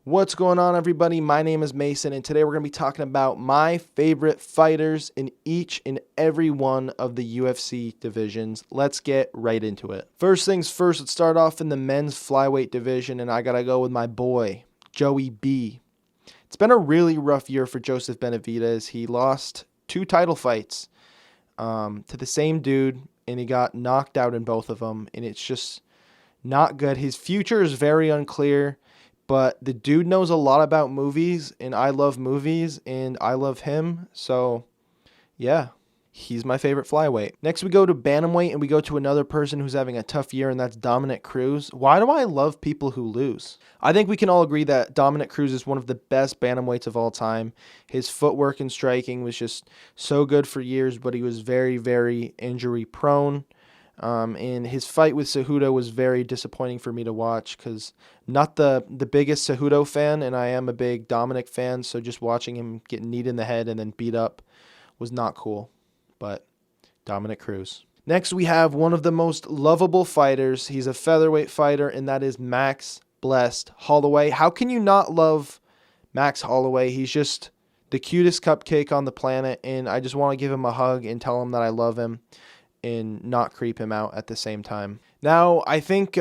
What's going on, everybody? My name is Mason, and today we're going to be talking about my favorite fighters in each and every one of the UFC divisions. Let's get right into it. First things first, let's start off in the men's flyweight division, and I got to go with my boy, Joey B. It's been a really rough year for Joseph Benavidez. He lost 2 title fights to the same dude, and he got knocked out in both of them, and it's just not good. His future is very unclear, but the dude knows a lot about movies, and I love movies, and I love him, so yeah, he's my favorite flyweight. Next, we go to bantamweight, and we go to another person who's having a tough year, and that's Dominick Cruz. Why do I love people who lose? I think we can all agree that Dominick Cruz is one of the best bantamweights of all time. His footwork and striking was just so good for years, but he was very, very injury prone. And his fight with Cejudo was very disappointing for me to watch because not the biggest Cejudo fan, and I am a big Dominic fan, so just watching him get kneed in the head and then beat up was not cool. But Dominick Cruz. Next, we have one of the most lovable fighters. He's a featherweight fighter, and that is Max Blessed Holloway. How can you not love Max Holloway? He's just the cutest cupcake on the planet, and I just want to give him a hug and tell him that I love him and not creep him out at the same time. Now, I think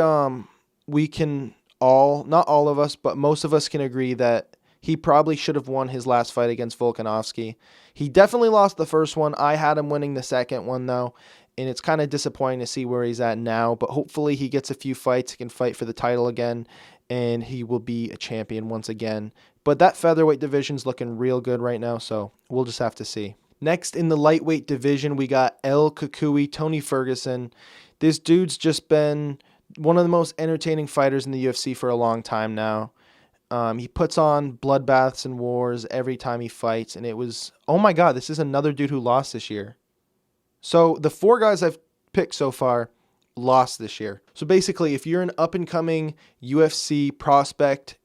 we can all, not all of us, but most of us can agree that he probably should have won his last fight against Volkanovski. He definitely lost the first one. I had him winning the second one, though, and it's kind of disappointing to see where he's at now, but hopefully he gets a few fights, he can fight for the title again, and he will be a champion once again. But that featherweight division's looking real good right now, so we'll just have to see. Next, in the lightweight division, we got El Kukui, Tony Ferguson. This dude's just been one of the most entertaining fighters in the UFC for a long time now. He puts on bloodbaths and wars every time he fights, and it was, oh my God, this is another dude who lost this year. So the 4 guys I've picked so far lost this year. So basically, if you're an up-and-coming UFC prospect,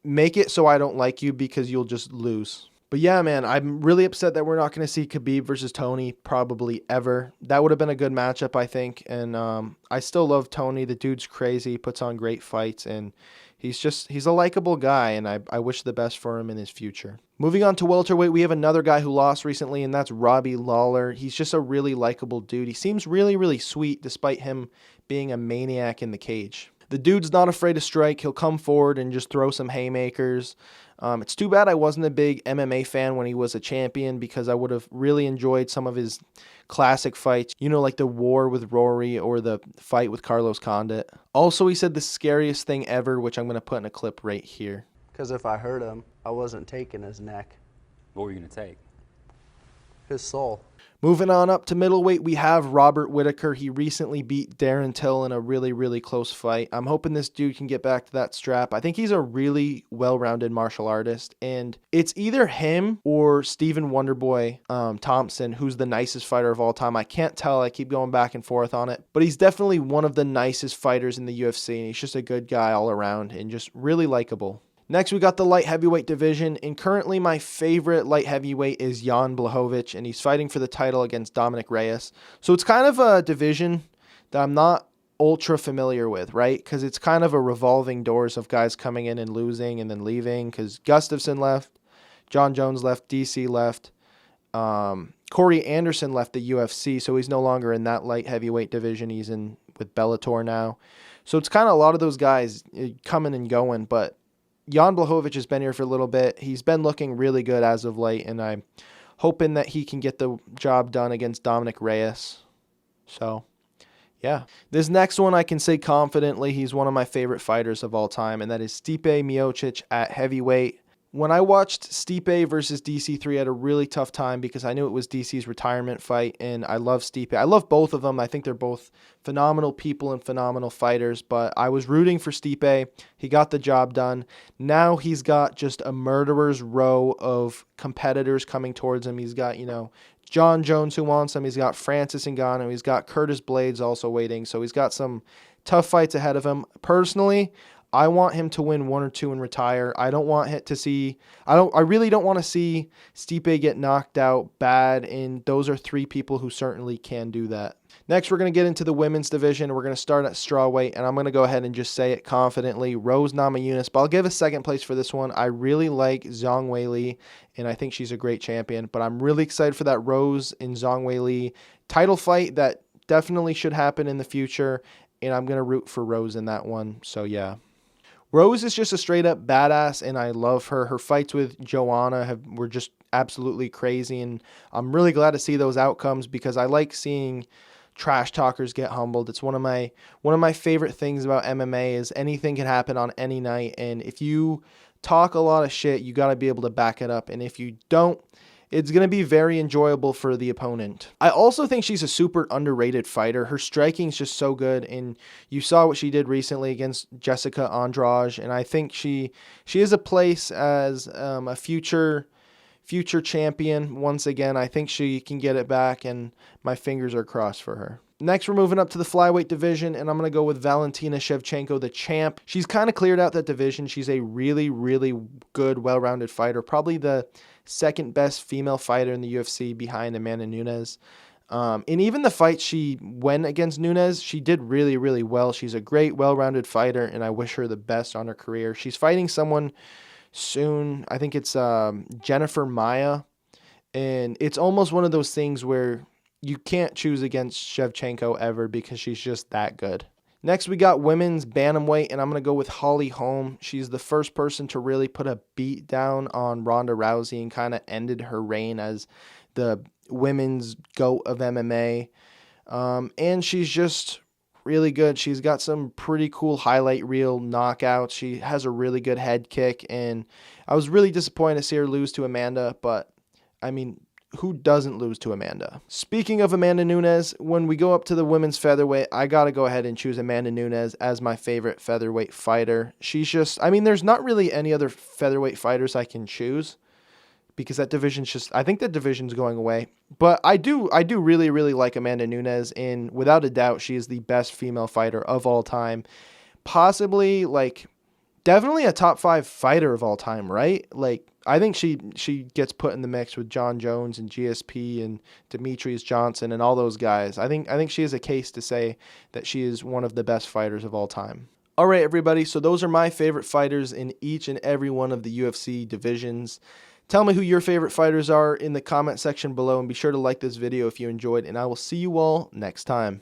make it so I don't like you because you'll just lose. But yeah, man, I'm really upset that we're not going to see Khabib versus Tony probably ever. That would have been a good matchup, I think. And I still love Tony. The dude's crazy. He puts on great fights. And he's a likable guy. And I wish the best for him in his future. Moving on to welterweight, we have another guy who lost recently, and that's Robbie Lawler. He's just a really likable dude. He seems really, really sweet despite him being a maniac in the cage. The dude's not afraid to strike. He'll come forward and just throw some haymakers. It's too bad I wasn't a big MMA fan when he was a champion because I would have really enjoyed some of his classic fights, you know, like the war with Rory or the fight with Carlos Condit. Also, he said the scariest thing ever, which I'm going to put in a clip right here. Because if I hurt him, I wasn't taking his neck. What were you going to take? His soul. Moving on up to middleweight, we have Robert Whittaker. He recently beat Darren Till in a really, really close fight. I'm hoping this dude can get back to that strap. I think he's a really well-rounded martial artist, and it's either him or Stephen Wonderboy Thompson, who's the nicest fighter of all time. I can't tell. I keep going back and forth on it, but he's definitely one of the nicest fighters in the UFC, and he's just a good guy all around and just really likable. Next, we got the light heavyweight division, and currently my favorite light heavyweight is Jan Blachowicz, and he's fighting for the title against Dominic Reyes. So it's kind of a division that I'm not ultra familiar with, right? Because it's kind of a revolving doors of guys coming in and losing and then leaving, because Gustafsson left, John Jones left, DC left, Corey Anderson left the UFC, so he's no longer in that light heavyweight division. He's in with Bellator now. So it's kind of a lot of those guys coming and going, but Jan Blachowicz has been here for a little bit. He's been looking really good as of late, and I'm hoping that he can get the job done against Dominic Reyes. So, yeah. This next one I can say confidently he's one of my favorite fighters of all time, and that is Stipe Miocic at heavyweight. When I watched Stipe versus DC3, I had a really tough time because I knew it was DC's retirement fight, and I love Stipe. I love both of them. I think they're both phenomenal people and phenomenal fighters, but I was rooting for Stipe. He got the job done. Now he's got just a murderer's row of competitors coming towards him. He's got, John Jones who wants him. He's got Francis Ngannou. He's got Curtis Blades also waiting, so he's got some tough fights ahead of him. Personally, I want him to win 1 or 2 and retire. I don't want it to see. I really don't want to see Stipe get knocked out bad. And those are 3 people who certainly can do that. Next, we're going to get into the women's division. We're going to start at strawweight, and I'm going to go ahead and just say it confidently, Rose Namajunas. But I'll give a second place for this one. I really like Zhang Weili, and I think she's a great champion. But I'm really excited for that Rose and Zhang Weili title fight that definitely should happen in the future, and I'm going to root for Rose in that one. So, yeah. Rose is just a straight-up badass, and I love her. Her fights with Joanna were just absolutely crazy, and I'm really glad to see those outcomes because I like seeing trash talkers get humbled. It's one of my favorite things about MMA is anything can happen on any night, and if you talk a lot of shit, you got to be able to back it up, and if you don't, it's going to be very enjoyable for the opponent. I also think she's a super underrated fighter. Her striking is just so good, and you saw what she did recently against Jessica Andrade, and I think she has a place as a future champion. Once again, I think she can get it back, and my fingers are crossed for her. Next, we're moving up to the flyweight division, and I'm going to go with Valentina Shevchenko, the champ. She's kind of cleared out that division. She's a really, really good, well-rounded fighter. Probably the second best female fighter in the UFC behind Amanda Nunes. And even the fight she went against Nunes, she did really, really well. She's a great, well-rounded fighter, and I wish her the best on her career. She's fighting someone soon. I think it's Jennifer Maia, and it's almost one of those things where you can't choose against Shevchenko ever because she's just that good. Next, we got women's bantamweight, and I'm going to go with Holly Holm. She's the first person to really put a beat down on Ronda Rousey and kind of ended her reign as the women's GOAT of MMA. And she's just really good. She's got some pretty cool highlight reel knockouts. She has a really good head kick, and I was really disappointed to see her lose to Amanda, but I mean, who doesn't lose to Amanda? Speaking of Amanda Nunes, when we go up to the women's featherweight, I got to go ahead and choose Amanda Nunes as my favorite featherweight fighter. She's just, I mean, there's not really any other featherweight fighters I can choose because that division's just, I think that division's going away. But I do really, really like Amanda Nunes, and without a doubt, she is the best female fighter of all time. Possibly, definitely a top 5 fighter of all time, right? I think she gets put in the mix with John Jones and GSP and Demetrius Johnson and all those guys. I think she has a case to say that she is one of the best fighters of all time. All right, everybody. So those are my favorite fighters in each and every one of the UFC divisions. Tell me who your favorite fighters are in the comment section below, and be sure to like this video if you enjoyed, and I will see you all next time.